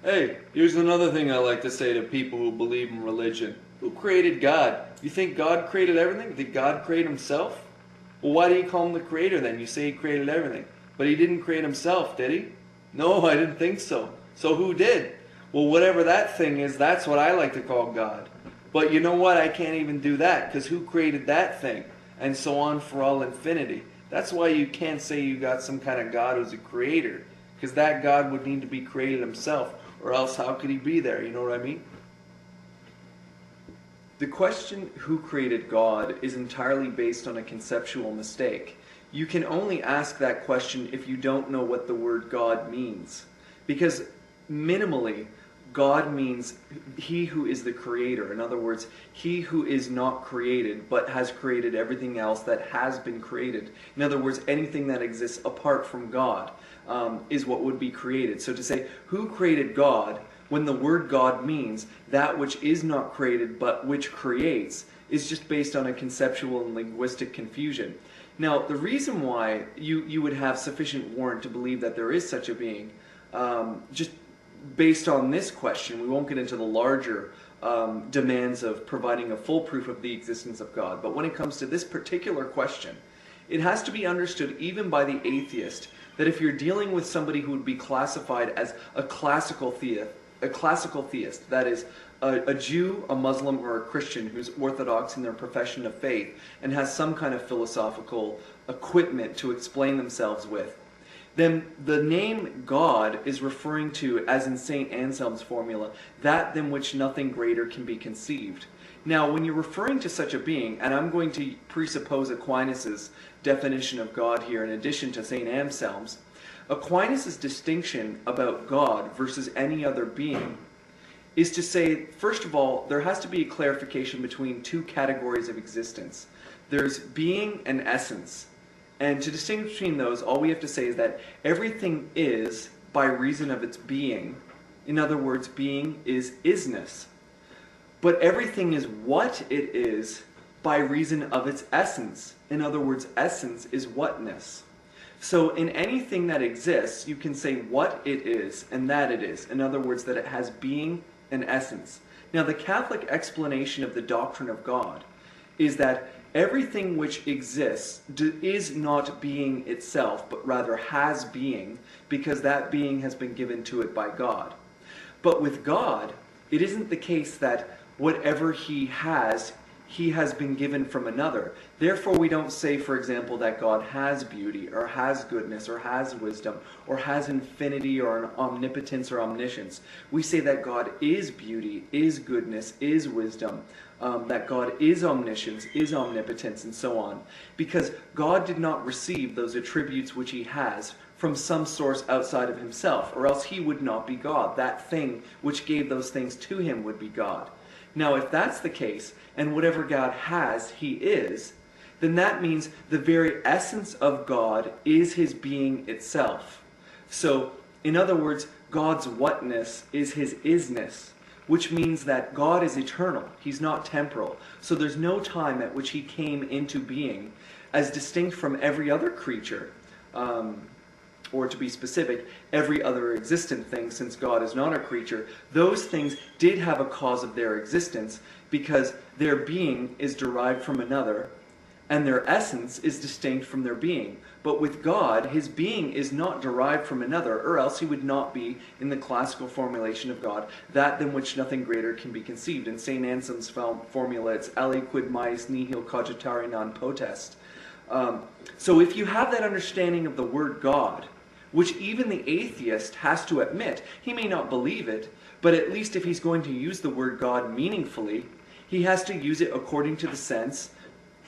Hey, here's another thing I like to say to people who believe in religion. Who created God? You think God created everything? Did God create himself? Well, why do you call him the creator then? You say he created everything. But he didn't create himself, did he? No, I didn't think so. So who did? Well, whatever that thing is, that's what I like to call God. But you know what? I can't even do that because who created that thing? And so on for all infinity. That's why you can't say you got some kind of God who's a creator, because that God would need to be created himself, or else how could he be there? You know what I mean? The question, who created God, is entirely based on a conceptual mistake. You can only ask that question if you don't know what the word God means. Because minimally, God means he who is the creator. In other words, he who is not created but has created everything else that has been created. In other words, anything that exists apart from God is what would be created. So to say, who created God, when the word God means that which is not created but which creates, is just based on a conceptual and linguistic confusion. Now, the reason why you would have sufficient warrant to believe that there is such a being, just based on this question, we won't get into the larger demands of providing a full proof of the existence of God, but when it comes to this particular question, it has to be understood even by the atheist that if you're dealing with somebody who would be classified as a classical theist, that is, a Jew, a Muslim, or a Christian who's orthodox in their profession of faith and has some kind of philosophical equipment to explain themselves with, then the name God is referring to, as in St. Anselm's formula, that than which nothing greater can be conceived. Now, when you're referring to such a being, and I'm going to presuppose Aquinas' definition of God here in addition to St. Anselm's, Aquinas' distinction about God versus any other being is to say, first of all, there has to be a clarification between two categories of existence. There's being and essence. And to distinguish between those, all we have to say is that everything is by reason of its being. In other words, being is isness. But everything is what it is by reason of its essence. In other words, essence is whatness. So in anything that exists, you can say what it is and that it is. In other words, that it has being and essence. Now, the Catholic explanation of the doctrine of God is that everything which exists is not being itself, but rather has being, because that being has been given to it by God. But with God, it isn't the case that whatever he has been given from another. Therefore, we don't say, for example, that God has beauty, or has goodness, or has wisdom, or has infinity, or an omnipotence, or omniscience. We say that God is beauty, is goodness, is wisdom, that God is omniscience, is omnipotence, and so on. Because God did not receive those attributes which he has from some source outside of himself, or else he would not be God. That thing which gave those things to him would be God. Now, if that's the case, and whatever God has, he is, then that means the very essence of God is his being itself. So, in other words, God's whatness is his isness, which means that God is eternal. He's not temporal. So there's no time at which he came into being, as distinct from every other creature, or to be specific, every other existent thing, since God is not a creature. Those things did have a cause of their existence because their being is derived from another, and their essence is distinct from their being. But with God, his being is not derived from another, or else he would not be, in the classical formulation of God, that than which nothing greater can be conceived. In St. Anselm's formula, it's aliquid mais nihil cogitare non potest. So if you have that understanding of the word God, which even the atheist has to admit, he may not believe it, but at least if he's going to use the word God meaningfully, he has to use it according to the sense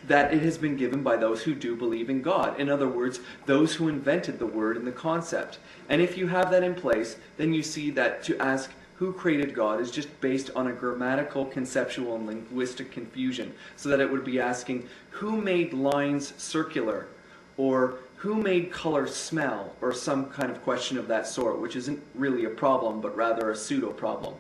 that it has been given by those who do believe in God. In other words, those who invented the word and the concept. And if you have that in place, then you see that to ask who created God is just based on a grammatical, conceptual, and linguistic confusion. So that it would be asking, who made lines circular? Or who made color smell? Or some kind of question of that sort, which isn't really a problem, but rather a pseudo-problem.